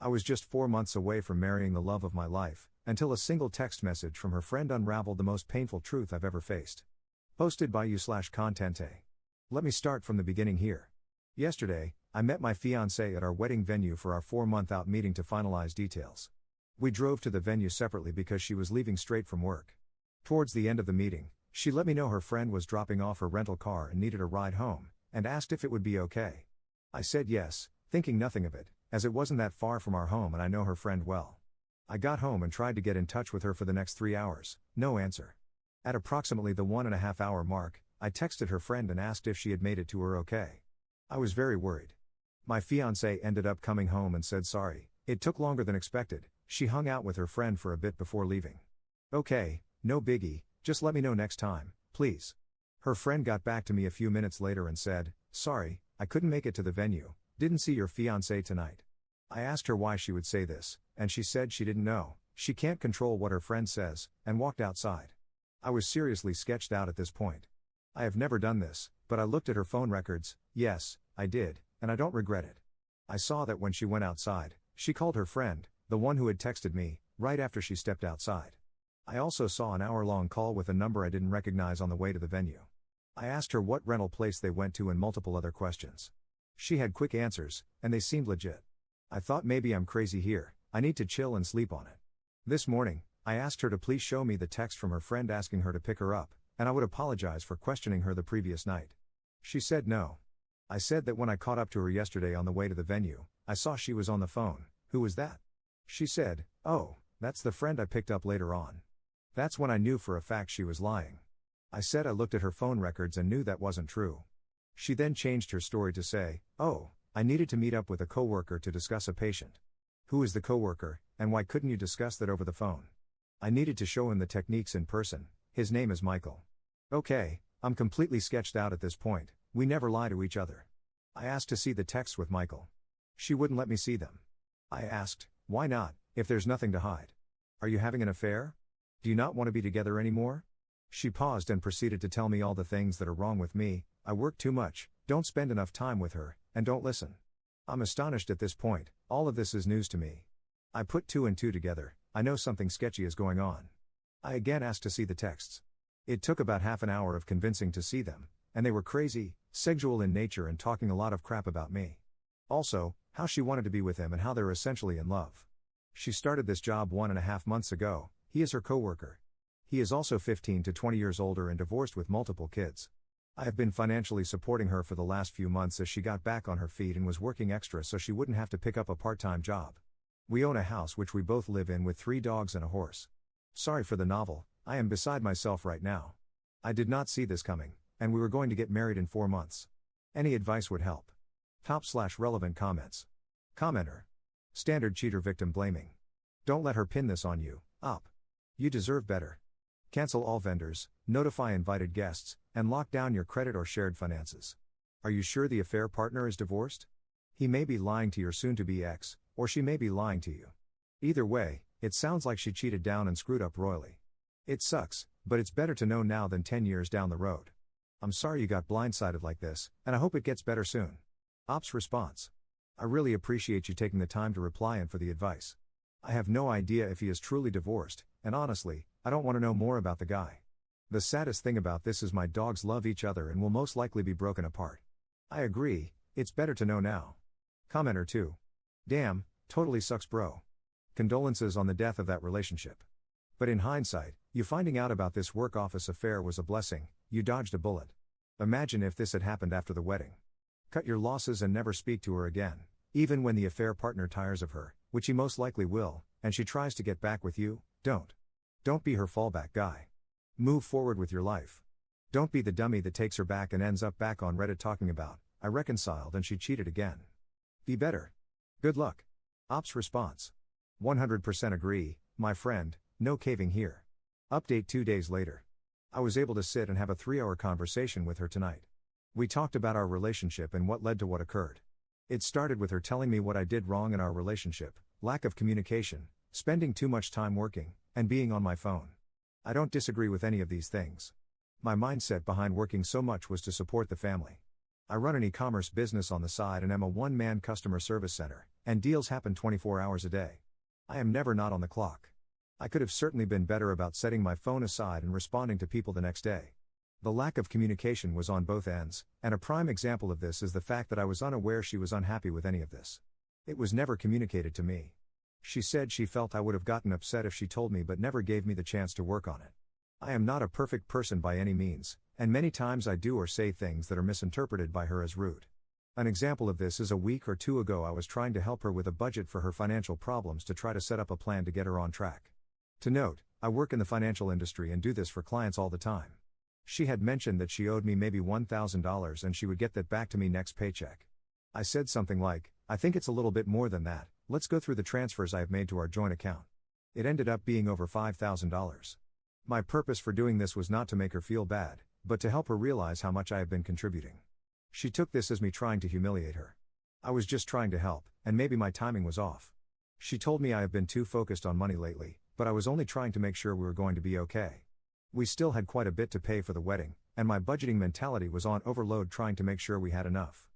I was just 4 months away from marrying the love of my life, until a single text message from her friend unraveled the most painful truth I've ever faced. Posted by you/Contente. Let me start from the beginning here. Yesterday, I met my fiancée at our wedding venue for our 4-month out meeting to finalize details. We drove to the venue separately because she was leaving straight from work. Towards the end of the meeting, she let me know her friend was dropping off her rental car and needed a ride home, and asked if it would be okay. I said yes, thinking nothing of it, as it wasn't that far from our home and I know her friend well. I got home and tried to get in touch with her for the next 3 hours, no answer. At approximately the 1.5 hour mark, I texted her friend and asked if she had made it to her okay. I was very worried. My fiancée ended up coming home and said sorry, it took longer than expected, she hung out with her friend for a bit before leaving. Okay, no biggie, just let me know next time, please. Her friend got back to me a few minutes later and said, sorry, I couldn't make it to the venue, didn't see your fiancé tonight. I asked her why she would say this, and she said she didn't know, she can't control what her friend says, and walked outside. I was seriously sketched out at this point. I have never done this, but I looked at her phone records, yes, I did, and I don't regret it. I saw that when she went outside, she called her friend, the one who had texted me, right after she stepped outside. I also saw an hour-long call with a number I didn't recognize on the way to the venue. I asked her what rental place they went to and multiple other questions. She had quick answers, and they seemed legit. I thought maybe I'm crazy here, I need to chill and sleep on it. This morning, I asked her to please show me the text from her friend asking her to pick her up, and I would apologize for questioning her the previous night. She said no. I said that when I caught up to her yesterday on the way to the venue, I saw she was on the phone. Who was that? She said, oh, that's the friend I picked up later on. That's when I knew for a fact she was lying. I said I looked at her phone records and knew that wasn't true. She then changed her story to say, oh, I needed to meet up with a coworker to discuss a patient. Who is the coworker, and why couldn't you discuss that over the phone? I needed to show him the techniques in person, his name is Michael. Okay, I'm completely sketched out at this point, we never lie to each other. I asked to see the texts with Michael. She wouldn't let me see them. I asked, why not, if there's nothing to hide? Are you having an affair? Do you not want to be together anymore? She paused and proceeded to tell me all the things that are wrong with me. I work too much, don't spend enough time with her, and don't listen. I'm astonished at this point, all of this is news to me. I put 2 and 2 together, I know something sketchy is going on. I again asked to see the texts. It took about half an hour of convincing to see them, and they were crazy, sexual in nature and talking a lot of crap about me. Also, how she wanted to be with him and how they're essentially in love. She started this job 1.5 months ago, he is her coworker. He is also 15 to 20 years older and divorced with multiple kids. I have been financially supporting her for the last few months as she got back on her feet and was working extra so she wouldn't have to pick up a part-time job. We own a house which we both live in with 3 dogs and a horse. Sorry for the novel, I am beside myself right now. I did not see this coming, and we were going to get married in 4 months. Any advice would help. Top/relevant comments. Commenter. Standard cheater victim blaming. Don't let her pin this on you, up. You deserve better. Cancel all vendors, notify invited guests, and lock down your credit or shared finances. Are you sure the affair partner is divorced? He may be lying to your soon-to-be ex, or she may be lying to you. Either way, it sounds like she cheated down and screwed up royally. It sucks, but it's better to know now than 10 years down the road. I'm sorry you got blindsided like this, and I hope it gets better soon. Ops response. I really appreciate you taking the time to reply and for the advice. I have no idea if he is truly divorced, and honestly, I don't want to know more about the guy. The saddest thing about this is my dogs love each other and will most likely be broken apart. I agree, it's better to know now. Commenter 2. Damn, totally sucks bro. Condolences on the death of that relationship. But in hindsight, you finding out about this work office affair was a blessing, you dodged a bullet. Imagine if this had happened after the wedding. Cut your losses and never speak to her again, even when the affair partner tires of her, which he most likely will, and she tries to get back with you, don't. Don't be her fallback guy. Move forward with your life. Don't be the dummy that takes her back and ends up back on Reddit talking about, I reconciled and she cheated again. Be better. Good luck. Ops response. 100% agree, my friend, no caving here. Update 2 days later. I was able to sit and have a 3-hour conversation with her tonight. We talked about our relationship and what led to what occurred. It started with her telling me what I did wrong in our relationship, lack of communication, spending too much time working, and being on my phone. I don't disagree with any of these things. My mindset behind working so much was to support the family. I run an e-commerce business on the side and am a one-man customer service center, and deals happen 24 hours a day. I am never not on the clock. I could have certainly been better about setting my phone aside and responding to people the next day. The lack of communication was on both ends, and a prime example of this is the fact that I was unaware she was unhappy with any of this. It was never communicated to me. She said she felt I would have gotten upset if she told me, but never gave me the chance to work on it. I am not a perfect person by any means, and many times I do or say things that are misinterpreted by her as rude. An example of this is a week or two ago I was trying to help her with a budget for her financial problems to try to set up a plan to get her on track. To note, I work in the financial industry and do this for clients all the time. She had mentioned that she owed me maybe $1,000 and she would get that back to me next paycheck. I said something like, "I think it's a little bit more than that, let's go through the transfers I have made to our joint account." It ended up being over $5,000. My purpose for doing this was not to make her feel bad, but to help her realize how much I have been contributing. She took this as me trying to humiliate her. I was just trying to help, and maybe my timing was off. She told me I have been too focused on money lately, but I was only trying to make sure we were going to be okay. We still had quite a bit to pay for the wedding, and my budgeting mentality was on overload trying to make sure we had enough.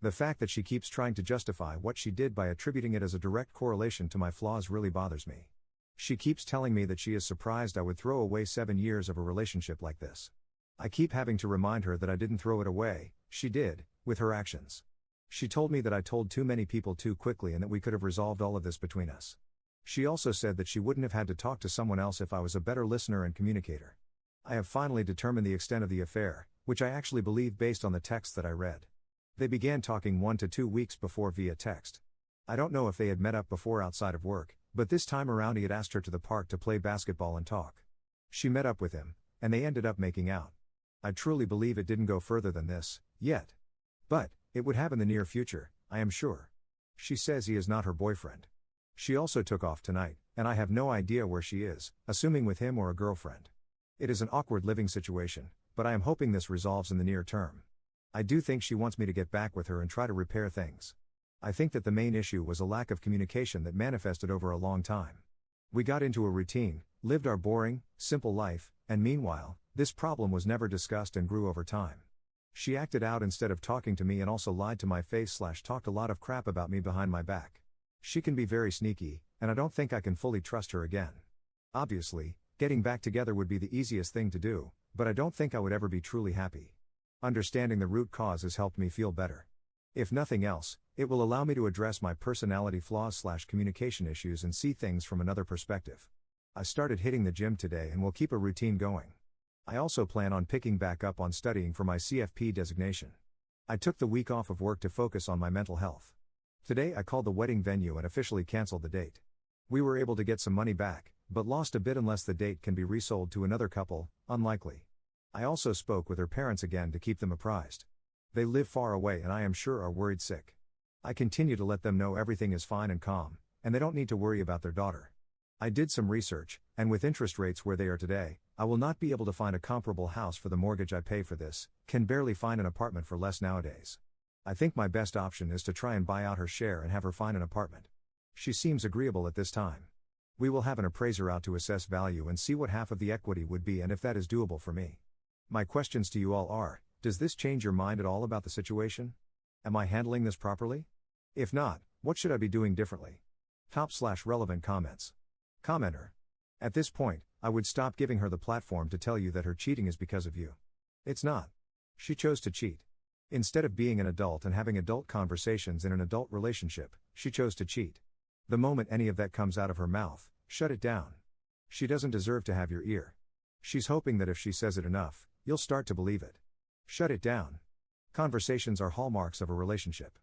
The fact that she keeps trying to justify what she did by attributing it as a direct correlation to my flaws really bothers me. She keeps telling me that she is surprised I would throw away 7 years of a relationship like this. I keep having to remind her that I didn't throw it away, she did, with her actions. She told me that I told too many people too quickly and that we could have resolved all of this between us. She also said that she wouldn't have had to talk to someone else if I was a better listener and communicator. I have finally determined the extent of the affair, which I actually believe based on the text that I read. They began talking 1 to 2 weeks before via text. I don't know if they had met up before outside of work, but this time around he had asked her to the park to play basketball and talk. She met up with him, and they ended up making out. I truly believe it didn't go further than this, yet. But, it would have in the near future, I am sure. She says he is not her boyfriend. She also took off tonight, and I have no idea where she is, assuming with him or a girlfriend. It is an awkward living situation, but I am hoping this resolves in the near term. I do think she wants me to get back with her and try to repair things. I think that the main issue was a lack of communication that manifested over a long time. We got into a routine, lived our boring, simple life, and meanwhile, this problem was never discussed and grew over time. She acted out instead of talking to me and also lied to my face / talked a lot of crap about me behind my back. She can be very sneaky, and I don't think I can fully trust her again. Obviously, getting back together would be the easiest thing to do, but I don't think I would ever be truly happy. Understanding the root cause has helped me feel better. If nothing else, it will allow me to address my personality flaws / communication issues and see things from another perspective. I started hitting the gym today and will keep a routine going. I also plan on picking back up on studying for my CFP designation. I took the week off of work to focus on my mental health. Today I called the wedding venue and officially canceled the date. We were able to get some money back, but lost a bit unless the date can be resold to another couple, unlikely. I also spoke with her parents again to keep them apprised. They live far away and I am sure are worried sick. I continue to let them know everything is fine and calm, and they don't need to worry about their daughter. I did some research, and with interest rates where they are today, I will not be able to find a comparable house for the mortgage I pay for this, can barely find an apartment for less nowadays. I think my best option is to try and buy out her share and have her find an apartment. She seems agreeable at this time. We will have an appraiser out to assess value and see what half of the equity would be and if that is doable for me. My questions to you all are, does this change your mind at all about the situation? Am I handling this properly? If not, what should I be doing differently? Top/relevant comments. Commenter. At this point, I would stop giving her the platform to tell you that her cheating is because of you. It's not. She chose to cheat. Instead of being an adult and having adult conversations in an adult relationship, she chose to cheat. The moment any of that comes out of her mouth, shut it down. She doesn't deserve to have your ear. She's hoping that if she says it enough, you'll start to believe it. Shut it down. Conversations are hallmarks of a relationship.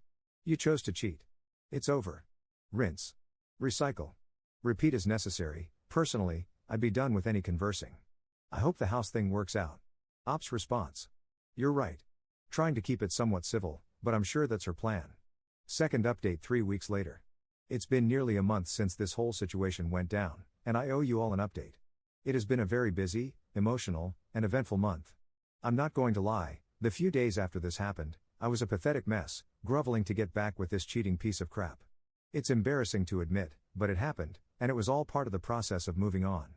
You chose to cheat. It's over. Rinse. Recycle. Repeat as necessary. Personally, I'd be done with any conversing. I hope the house thing works out. Ops response. You're right. Trying to keep it somewhat civil, but I'm sure that's her plan. Second update 3 weeks later. It's been nearly a month since this whole situation went down, and I owe you all an update. It has been a very busy, emotional, and eventful month. I'm not going to lie, the few days after this happened, I was a pathetic mess, groveling to get back with this cheating piece of crap. It's embarrassing to admit, but it happened, and it was all part of the process of moving on.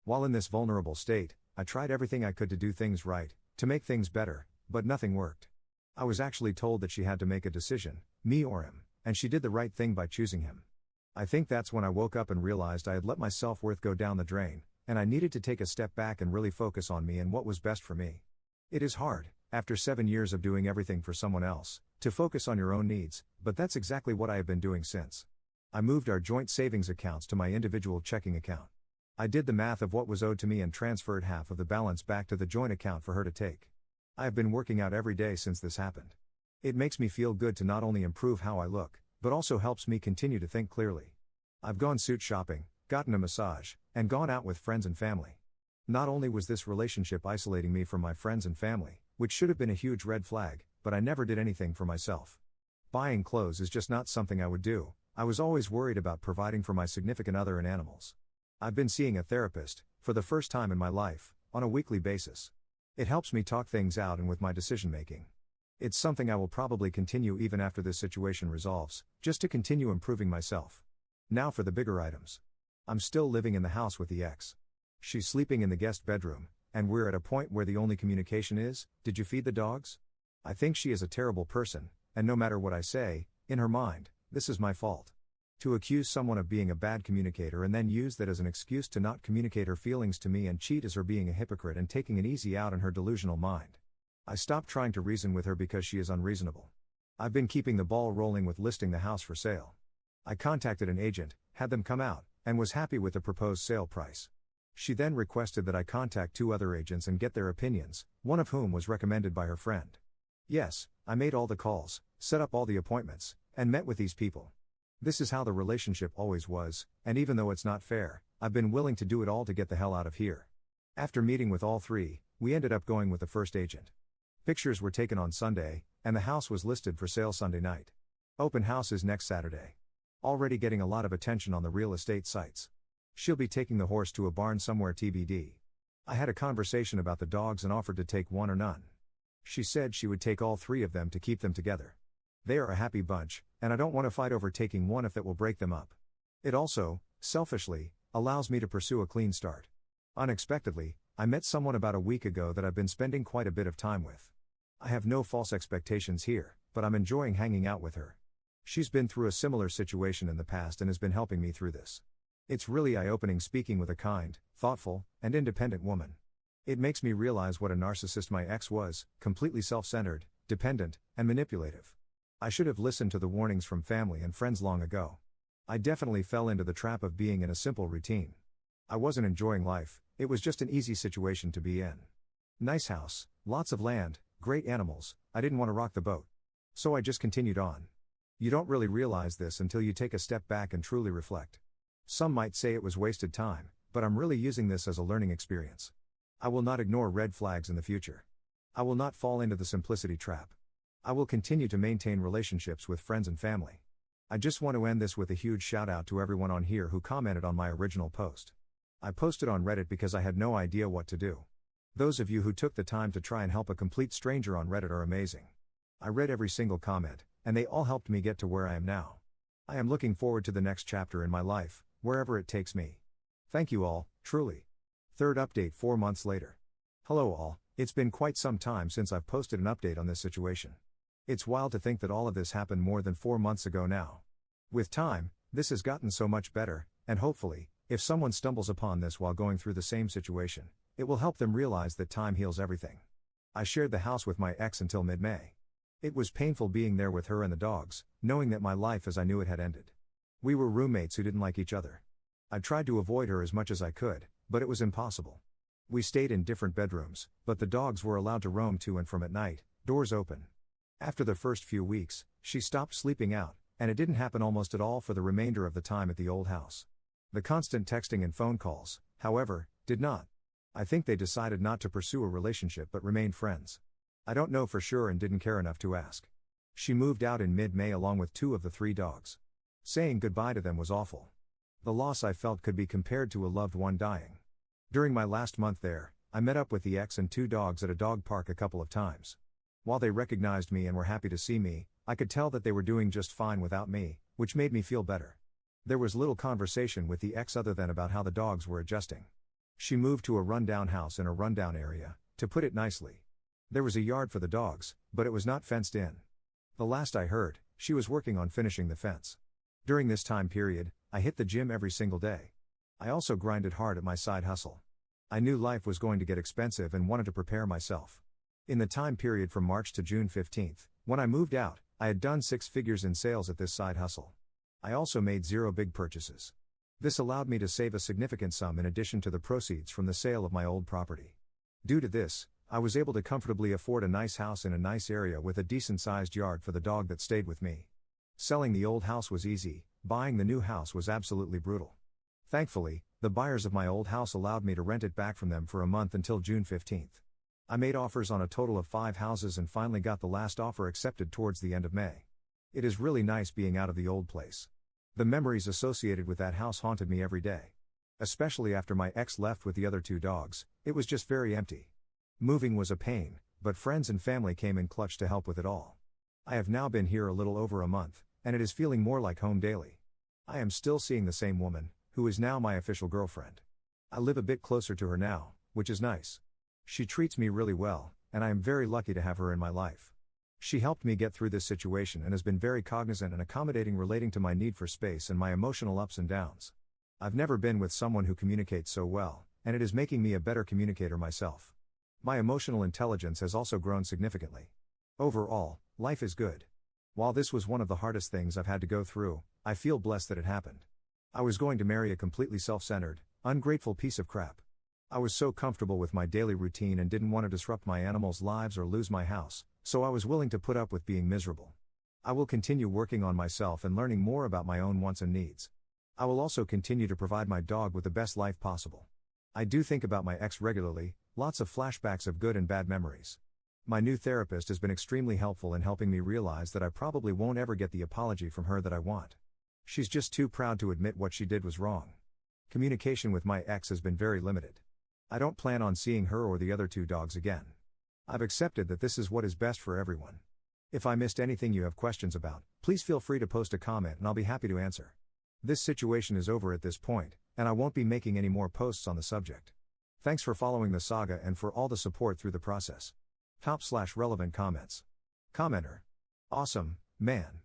While in this vulnerable state, I tried everything I could to do things right, to make things better, but nothing worked. I was actually told that she had to make a decision, me or him, and she did the right thing by choosing him. I think that's when I woke up and realized I had let my self-worth go down the drain, and I needed to take a step back and really focus on me and what was best for me. It is hard, after 7 years of doing everything for someone else, to focus on your own needs, but that's exactly what I have been doing since. I moved our joint savings accounts to my individual checking account. I did the math of what was owed to me and transferred half of the balance back to the joint account for her to take. I have been working out every day since this happened. It makes me feel good to not only improve how I look, but also helps me continue to think clearly. I've gone suit shopping, gotten a massage, and gone out with friends and family. Not only was this relationship isolating me from my friends and family, which should have been a huge red flag, but I never did anything for myself. Buying clothes is just not something I would do. I was always worried about providing for my significant other and animals. I've been seeing a therapist, for the first time in my life, on a weekly basis. It helps me talk things out and with my decision making. It's something I will probably continue even after this situation resolves, just to continue improving myself. Now for the bigger items. I'm still living in the house with the ex. She's sleeping in the guest bedroom, and we're at a point where the only communication is, "Did you feed the dogs?" I think she is a terrible person, and no matter what I say, in her mind, this is my fault. To accuse someone of being a bad communicator and then use that as an excuse to not communicate her feelings to me and cheat is her being a hypocrite and taking an easy out on her delusional mind. I stopped trying to reason with her because she is unreasonable. I've been keeping the ball rolling with listing the house for sale. I contacted an agent, had them come out, and was happy with the proposed sale price. She then requested that I contact 2 other agents and get their opinions, one of whom was recommended by her friend. Yes, I made all the calls, set up all the appointments, and met with these people. This is how the relationship always was, and even though it's not fair, I've been willing to do it all to get the hell out of here. After meeting with all 3, we ended up going with the first agent. Pictures were taken on Sunday, and the house was listed for sale Sunday night. Open house is next Saturday. Already getting a lot of attention on the real estate sites. She'll be taking the horse to a barn somewhere TBD. I had a conversation about the dogs and offered to take one or none. She said she would take all 3 of them to keep them together. They are a happy bunch, and I don't want to fight over taking one if that will break them up. It also, selfishly, allows me to pursue a clean start. Unexpectedly, I met someone about a week ago that I've been spending quite a bit of time with. I have no false expectations here, but I'm enjoying hanging out with her. She's been through a similar situation in the past and has been helping me through this. It's really eye-opening speaking with a kind, thoughtful, and independent woman. It makes me realize what a narcissist my ex was, completely self-centered, dependent, and manipulative. I should have listened to the warnings from family and friends long ago. I definitely fell into the trap of being in a simple routine. I wasn't enjoying life, it was just an easy situation to be in. Nice house, lots of land, great animals, I didn't want to rock the boat. So I just continued on. You don't really realize this until you take a step back and truly reflect. Some might say it was wasted time, but I'm really using this as a learning experience. I will not ignore red flags in the future. I will not fall into the simplicity trap. I will continue to maintain relationships with friends and family. I just want to end this with a huge shout out to everyone on here who commented on my original post. I posted on Reddit because I had no idea what to do. Those of you who took the time to try and help a complete stranger on Reddit are amazing. I read every single comment, and they all helped me get to where I am now. I am looking forward to the next chapter in my life, wherever it takes me. Thank you all, truly. Third update 4 months later. Hello all, it's been quite some time since I've posted an update on this situation. It's wild to think that all of this happened more than 4 months ago now. With time, this has gotten so much better, and hopefully, if someone stumbles upon this while going through the same situation, it will help them realize that time heals everything. I shared the house with my ex until mid-May. It was painful being there with her and the dogs, knowing that my life as I knew it had ended. We were roommates who didn't like each other. I tried to avoid her as much as I could, but it was impossible. We stayed in different bedrooms, but the dogs were allowed to roam to and from at night, doors open. After the first few weeks, she stopped sleeping out, and it didn't happen almost at all for the remainder of the time at the old house. The constant texting and phone calls, however, did not. I think they decided not to pursue a relationship but remained friends. I don't know for sure and didn't care enough to ask. She moved out in mid-May along with 2 of the 3 dogs. Saying goodbye to them was awful. The loss I felt could be compared to a loved one dying. During my last month there, I met up with the ex and 2 dogs at a dog park a couple of times. While they recognized me and were happy to see me, I could tell that they were doing just fine without me, which made me feel better. There was little conversation with the ex other than about how the dogs were adjusting. She moved to a rundown house in a rundown area, to put it nicely. There was a yard for the dogs, but it was not fenced in. The last I heard, she was working on finishing the fence. During this time period, I hit the gym every single day. I also grinded hard at my side hustle. I knew life was going to get expensive and wanted to prepare myself. In the time period from March to June 15th, when I moved out, I had done 6 figures in sales at this side hustle. I also made 0 big purchases. This allowed me to save a significant sum in addition to the proceeds from the sale of my old property. Due to this, I was able to comfortably afford a nice house in a nice area with a decent-sized yard for the dog that stayed with me. Selling the old house was easy, buying the new house was absolutely brutal. Thankfully, the buyers of my old house allowed me to rent it back from them for a month until June 15th. I made offers on a total of 5 houses and finally got the last offer accepted towards the end of May. It is really nice being out of the old place. The memories associated with that house haunted me every day. Especially after my ex left with the other 2 dogs, it was just very empty. Moving was a pain, but friends and family came in clutch to help with it all. I have now been here a little over a month, and it is feeling more like home daily. I am still seeing the same woman, who is now my official girlfriend. I live a bit closer to her now, which is nice. She treats me really well, and I am very lucky to have her in my life. She helped me get through this situation and has been very cognizant and accommodating relating to my need for space and my emotional ups and downs. I've never been with someone who communicates so well, and it is making me a better communicator myself. My emotional intelligence has also grown significantly. Overall, life is good. While this was one of the hardest things I've had to go through, I feel blessed that it happened. I was going to marry a completely self-centered, ungrateful piece of crap. I was so comfortable with my daily routine and didn't want to disrupt my animals' lives or lose my house, so I was willing to put up with being miserable. I will continue working on myself and learning more about my own wants and needs. I will also continue to provide my dog with the best life possible. I do think about my ex regularly, lots of flashbacks of good and bad memories. My new therapist has been extremely helpful in helping me realize that I probably won't ever get the apology from her that I want. She's just too proud to admit what she did was wrong. Communication with my ex has been very limited. I don't plan on seeing her or the other 2 dogs again. I've accepted that this is what is best for everyone. If I missed anything you have questions about, please feel free to post a comment and I'll be happy to answer. This situation is over at this point, and I won't be making any more posts on the subject. Thanks for following the saga and for all the support through the process. Top/relevant comments. Commenter. Awesome, man.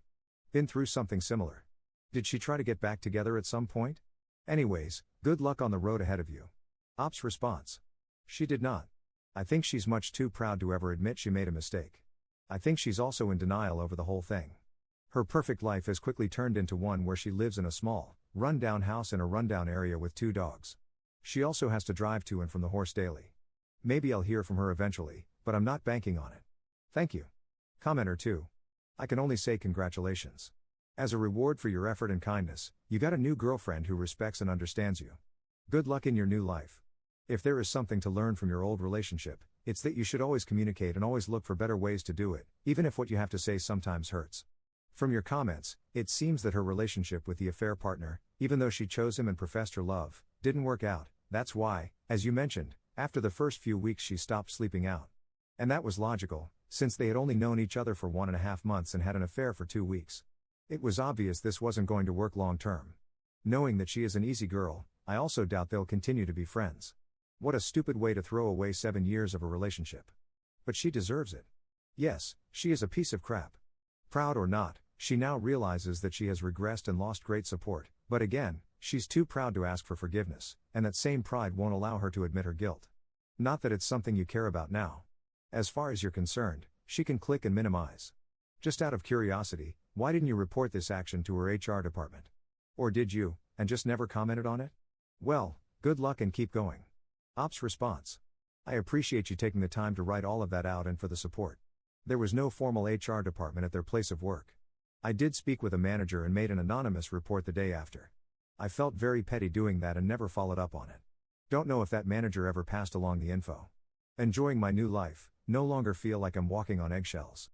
Been through something similar. Did she try to get back together at some point? Anyways, good luck on the road ahead of you. Ops response. She did not. I think she's much too proud to ever admit she made a mistake. I think she's also in denial over the whole thing. Her perfect life has quickly turned into one where she lives in a small, run-down house in a run-down area with 2 dogs. She also has to drive to and from the horse daily. Maybe I'll hear from her eventually, but I'm not banking on it. Thank you. Commenter 2. I can only say congratulations. As a reward for your effort and kindness, you got a new girlfriend who respects and understands you. Good luck in your new life. If there is something to learn from your old relationship, it's that you should always communicate and always look for better ways to do it, even if what you have to say sometimes hurts. From your comments, it seems that her relationship with the affair partner, even though she chose him and professed her love, didn't work out. That's why, as you mentioned, after the first few weeks she stopped sleeping out. And that was logical, since they had only known each other for 1.5 months and had an affair for 2 weeks. It was obvious this wasn't going to work long term. Knowing that she is an easy girl, I also doubt they'll continue to be friends. What a stupid way to throw away 7 years of a relationship. But she deserves it. Yes, she is a piece of crap. Proud or not, she now realizes that she has regressed and lost great support, but again, she's too proud to ask for forgiveness, and that same pride won't allow her to admit her guilt. Not that it's something you care about now. As far as you're concerned, she can click and minimize. Just out of curiosity, why didn't you report this action to her HR department? Or did you, and just never commented on it? Well, good luck and keep going. Ops response. I appreciate you taking the time to write all of that out and for the support. There was no formal HR department at their place of work. I did speak with a manager and made an anonymous report the day after. I felt very petty doing that and never followed up on it. Don't know if that manager ever passed along the info. Enjoying my new life, no longer feel like I'm walking on eggshells.